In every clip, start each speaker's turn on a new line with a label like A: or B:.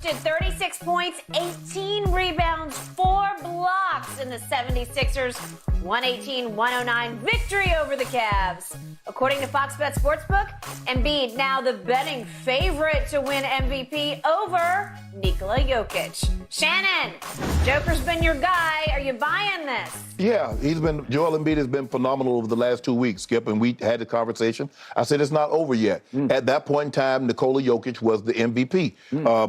A: Did 36 points, 18 rebounds, 4 blocks in the 76ers' 118-109 victory over the Cavs. According to Fox Bet Sportsbook, Embiid now the betting favorite to win MVP over Nikola Jokic. Shannon, Joker's been your guy. Are you buying this?
B: Yeah, Joel Embiid has been phenomenal over the last 2 weeks, Skip, and we had the conversation. I said it's not over yet. At that point in time, Nikola Jokic was the MVP.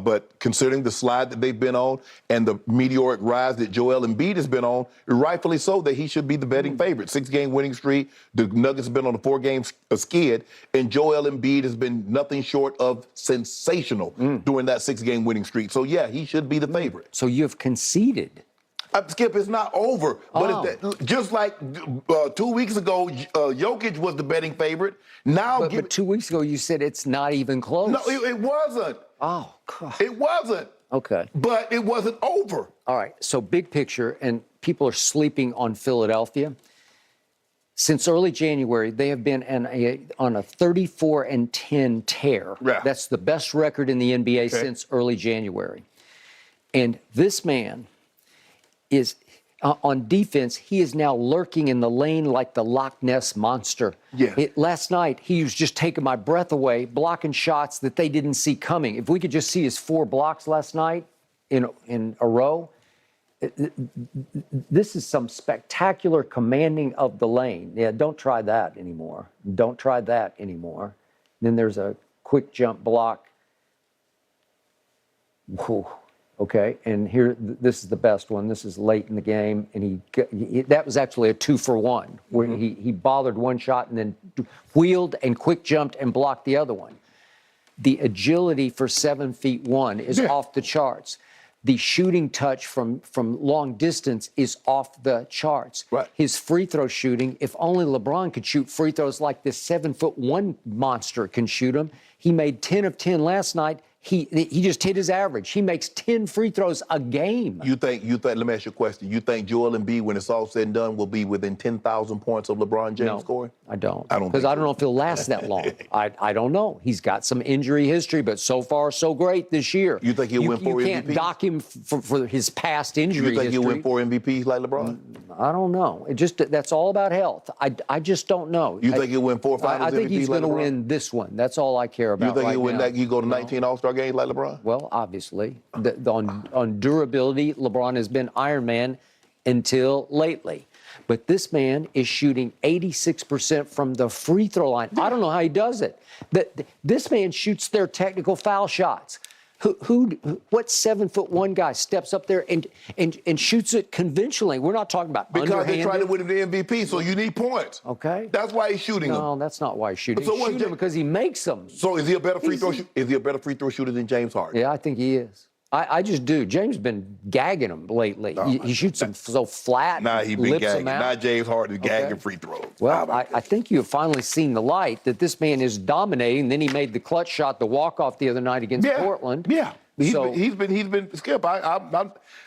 B: But considering the slide that they've been on and the meteoric rise that Joel Embiid has been on, rightfully so that he should be the betting favorite. 6-game winning streak. The Nuggets have been on a 4-game skid, and Joel Embiid has been nothing short of sensational during that 6-game winning streak. So, yeah, he should be the favorite.
C: So you have conceded.
B: Skip, it's not over. But just like 2 weeks ago, Jokic was the betting favorite. Now,
C: but 2 weeks ago, you said it's not even close.
B: No, it wasn't.
C: Oh, God.
B: It wasn't.
C: Okay.
B: But it wasn't over.
C: All right. So big picture, and people are sleeping on Philadelphia. Since early January, they have been on a 34-10 tear.
B: Yeah.
C: That's the best record in the NBA since early January. And this man is on defense. He is now lurking in the lane like the Loch Ness monster.
B: Yeah.
C: Last night, he was just taking my breath away, blocking shots that they didn't see coming. If we could just see his 4 blocks last night in a row, this is some spectacular commanding of the lane. Yeah, don't try that anymore. Don't try that anymore. Then there's a quick jump block. Whew. Okay, and here, this is the best one. This is late in the game, and that was actually a 2-for-1, where he bothered one shot and then wheeled and quick jumped and blocked the other one. The agility for 7'1" is off the charts. The shooting touch from long distance is off the charts.
B: Right.
C: His free throw shooting, if only LeBron could shoot free throws like this 7'1" monster can shoot them. He made 10 of 10 last night. He just hit his average. He makes 10 free throws a game.
B: You think, let me ask you a question. You think Joel Embiid, when it's all said and done, will be within 10,000 points of LeBron James scoring?
C: I don't.
B: Because
C: I don't know if he'll last that long. I don't know. He's got some injury history, but so far, so great this year.
B: You think he'll win 4 MVPs?
C: You can't dock him for his past injury history.
B: You think he'll win 4 MVPs like LeBron?
C: I don't know. That's all about health. I just don't know.
B: You think he'll win 4 Finals MVPs?
C: I think he's going to win this one. That's all I care about.
B: You think he'll win that? You go to 19 All-Star games like LeBron?
C: Well, obviously. On durability, LeBron has been Iron Man until lately. But this man is shooting 86% from the free throw line. I don't know how he does it. This man shoots their technical foul shots. What 7'1" guy steps up there and shoots it conventionally? We're not talking about
B: because they're trying to win the MVP, so you need points.
C: Okay.
B: That's why he's shooting them.
C: No, that's not why he's shooting.
B: So
C: he's shooting because he makes them.
B: So is he a better free throw? Is he a better free throw shooter than James Harden?
C: Yeah, I think he is. I just do. James has been gagging them lately. He shoots them so flat.
B: Nah, he's been gagging. Not James Harden gagging free throws.
C: Well, I think you have finally seen the light that this man is dominating. Then he made the clutch shot, the walk-off the other night against Portland.
B: Yeah. He's been Skip.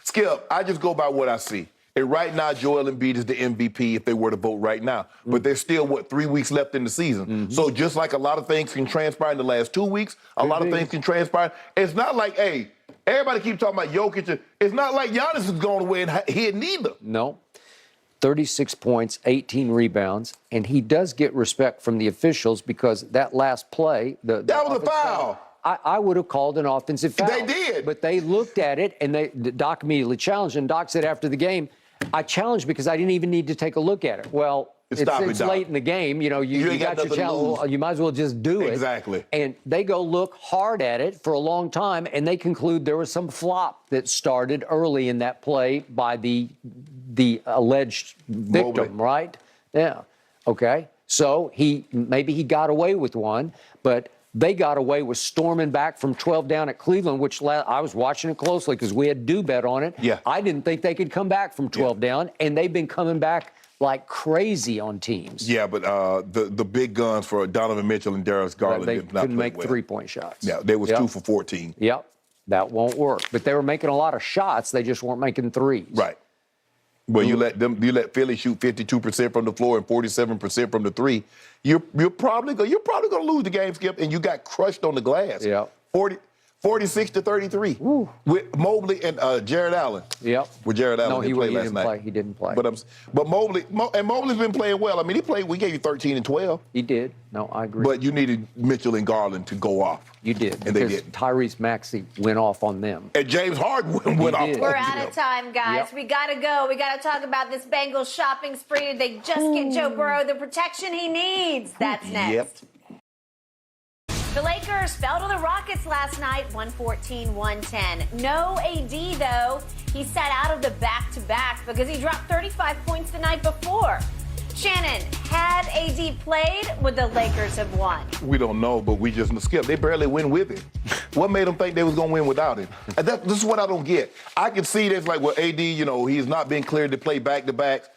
B: Skip. I just go by what I see. And right now, Joel Embiid is the MVP if they were to vote right now. But there's still, 3 weeks left in the season. So just like a lot of things can transpire in the last 2 weeks, a lot of things can transpire. It's not like, hey, everybody keeps talking about Jokic. It's not like Giannis is going away and hit neither.
C: No. 36 points, 18 rebounds, and he does get respect from the officials because that last play, that was a foul. I would have called an offensive foul.
B: They did.
C: But they looked at it, and Doc immediately challenged, and Doc said after the game, I challenged because I didn't even need to take a look at it. Well, it's late in the game. You got your challenge. You might as well just do it.
B: Exactly.
C: And they go look hard at it for a long time, and they conclude there was some flop that started early in that play by the alleged victim, right? Yeah. Okay. So maybe he got away with one, but they got away with storming back from 12 down at Cleveland, which I was watching it closely because we had do bet on it.
B: Yeah.
C: I didn't think they could come back from 12 down, and they've been coming back like crazy on teams.
B: Yeah, but the big guns for Donovan Mitchell and Darius Garland
C: they
B: did not
C: couldn't
B: play
C: make
B: well.
C: 3-point shots.
B: Yeah, they was 2 for 14.
C: Yep, that won't work. But they were making a lot of shots. They just weren't making threes.
B: Right. Well, you let Philly shoot 52% from the floor and 47% from the three. You're probably going to lose the game, Skip, and you got crushed on the glass.
C: Yeah.
B: 46-33. With Mobley and Jared Allen.
C: Yep.
B: With Jared Allen,
C: No, he
B: played last
C: didn't
B: night.
C: play. He didn't play.
B: But Mobley's been playing well. I mean, he played. We gave you 13 and 12.
C: He did. No, I agree.
B: But you needed Mitchell and Garland to go off.
C: You did.
B: And they did.
C: Tyrese Maxey went off on them.
B: And James Harden went off.
C: did.
A: We're
B: on
A: out
B: them.
A: of time, guys.
C: Yep.
A: We got to go. We got to talk about this Bengals shopping spree. Did they just get Joe Burrow the protection he needs? That's next.
B: Yep.
A: The Lakers fell to the Rockets last night, 114-110. No AD, though. He sat out of the back-to-back because he dropped 35 points the night before. Shannon, had AD played, would the Lakers have won?
B: We don't know, but we just skip. They barely win with him. What made them think they was going to win without him? And this is what I don't get. I can see this like, well, AD, he's not being cleared to play back-to-backs.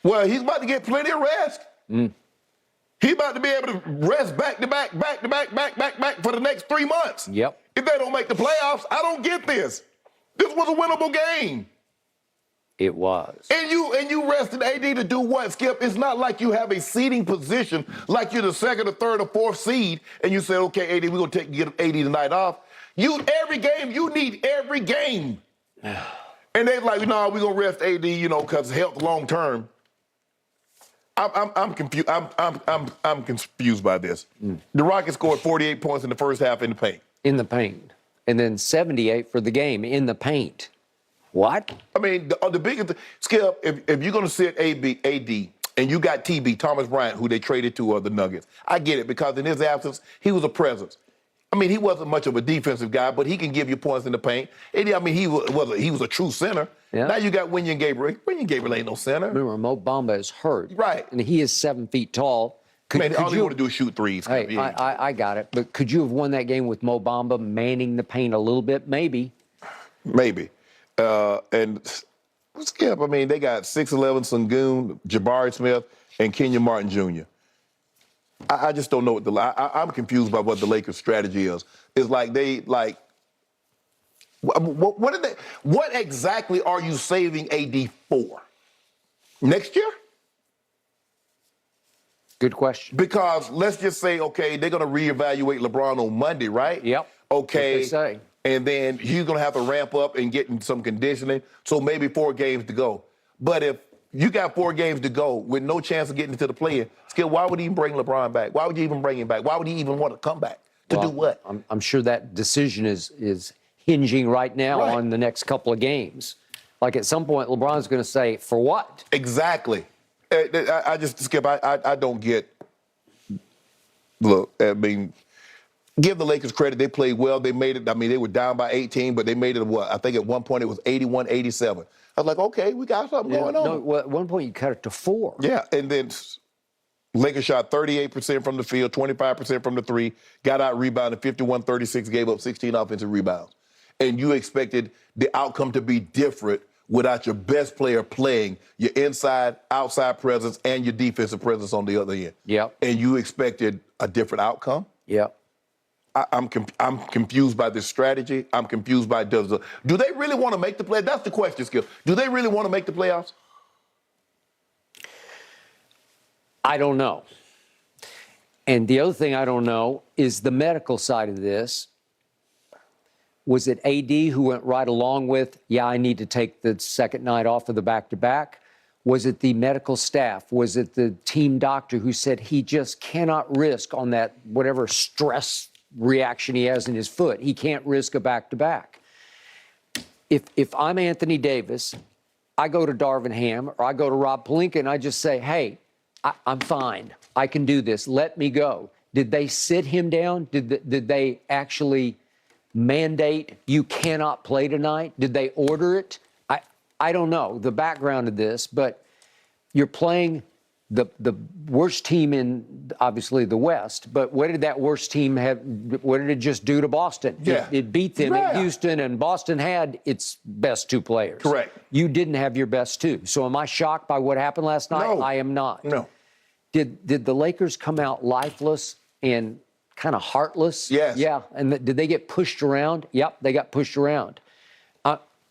B: Well, he's about to get plenty of rest. He's about to be able to rest back-to-back for the next 3 months.
C: Yep.
B: If they don't make the playoffs, I don't get this. This was a winnable game.
C: It was.
B: And you rested AD to do what, Skip? It's not like you have a seeding position like you're the second or third or fourth seed and you say, okay, AD, we're going to get AD tonight off. You need every game. And they're like, no, we're going to rest AD, because health long term. I'm confused. I'm confused by this. The Rockets scored 48 points in the first half in the paint.
C: In the paint. And then 78 for the game in the paint. What?
B: I mean, the biggest Skip, if you're going to sit AD and you got TB, Thomas Bryant, who they traded to the Nuggets, I get it because in his absence, he was a presence. I mean, he wasn't much of a defensive guy, but he can give you points in the paint. And, I mean, he was a true center. Yeah. Now you got Wenyen Gabriel. Wenyen Gabriel ain't no center.
C: Remember, Mo Bamba is hurt.
B: Right.
C: And he is 7 feet tall.
B: All you want to do is shoot threes.
C: Hey, I got it. But could you have won that game with Mo Bamba manning the paint a little bit? Maybe.
B: Maybe. And Skip, I mean, they got 6'11" Sengun, Jabari Smith, and Kenyon Martin Jr. I just don't know what I'm confused by what the Lakers' strategy is. It's like what exactly are you saving AD for? Next year?
C: Good question.
B: Because let's just say, okay, they're going to reevaluate LeBron on Monday, right?
C: Yep.
B: Okay.
C: That's what they say.
B: And then he's going to have to ramp up and get in some conditioning. So maybe 4 games to go. But if you got 4 games to go with no chance of getting into the play-in, Skip, why would he even bring LeBron back? Why would you even bring him back? Why would he even want to come back? To do what?
C: I'm sure that decision is hinging right now on the next couple of games. Like at some point, LeBron's going to say, for what?
B: Exactly. I just, Skip, I don't get, look, I mean, give the Lakers credit. They played well. They made it. I mean, they were down by 18, but they made it, I think at one point it was 81-87. I was like, okay, we got something going on.
C: No, well, at one point you cut it to 4.
B: Yeah, and then Lakers shot 38% from the field, 25% from the 3, got out rebounded 51-36, gave up 16 offensive rebounds. And you expected the outcome to be different without your best player playing your inside, outside presence, and your defensive presence on the other end.
C: Yep.
B: And you expected a different outcome?
C: Yep.
B: I'm confused by this strategy. I'm confused by do they really want to make the play? That's the question, Skip. Do they really want to make the playoffs?
C: I don't know. And the other thing I don't know is the medical side of this. Was it AD who went right along with, yeah, I need to take the second night off of the back-to-back? Was it the medical staff? Was it the team doctor who said he just cannot risk on that whatever stress reaction he has in his foot? He can't risk a back-to-back. If I'm Anthony Davis, I go to Darvin Ham or I go to Rob Pelinka and I just say, hey, I'm fine. I can do this. Let me go. Did they sit him down? Did they actually mandate you cannot play tonight? Did they order it? I don't know the background of this, but you're playing the worst team in obviously the West. But what did that worst team have? What did it just do to Boston?
B: Yeah.
C: It beat them at Houston, and Boston had its best 2 players.
B: Correct.
C: You didn't have your best 2. So am I shocked by what happened last night?
B: No.
C: I am not.
B: No.
C: Did the Lakers come out lifeless and kind of heartless?
B: Yes.
C: Yeah. And did they get pushed around? Yep, they got pushed around.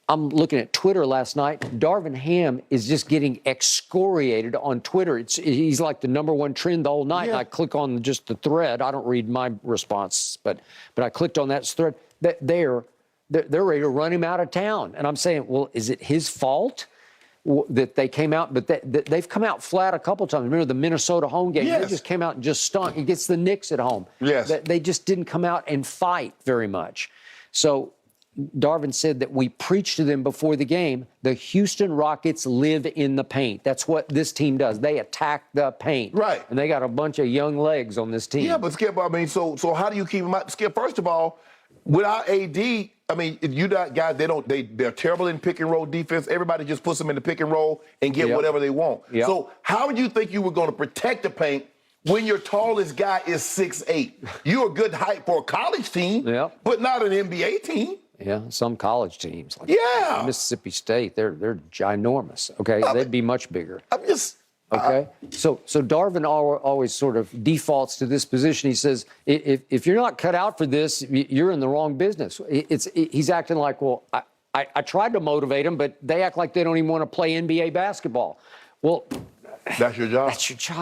C: I'm looking at Twitter last night. Darvin Ham is just getting excoriated on Twitter. He's like the #1 trend the whole night.
B: Yeah.
C: And I click on just the thread. I don't read my response, but I clicked on that thread. They're ready to run him out of town. And I'm saying, well, is it his fault that they came out? But they've come out flat a couple times. Remember the Minnesota home game?
B: Yes.
C: They just came out and just stunk. It gets the Knicks at home.
B: Yes.
C: They just didn't come out and fight very much. So Darvin said that we preached to them before the game. The Houston Rockets live in the paint. That's what this team does. They attack the paint.
B: Right.
C: And they got a bunch of young legs on this team.
B: Yeah, but Skip, I mean, so how do you keep them out? Skip, first of all, without AD, I mean, you got guys, they're terrible in pick and roll defense. Everybody just puts them in the pick and roll and get whatever they want.
C: Yep.
B: So how do you think you were going to protect the paint when your tallest guy is 6'8"? You're a good height for a college team, but not an NBA team.
C: Yeah, some college teams, like Mississippi State, they're ginormous. Okay, they'd be much bigger.
B: I'm just
C: okay. So Darvin always sort of defaults to this position. He says, if you're not cut out for this, you're in the wrong business. He's acting like, well, I tried to motivate them, but they act like they don't even want to play NBA basketball. Well,
B: that's your job.
C: That's your job.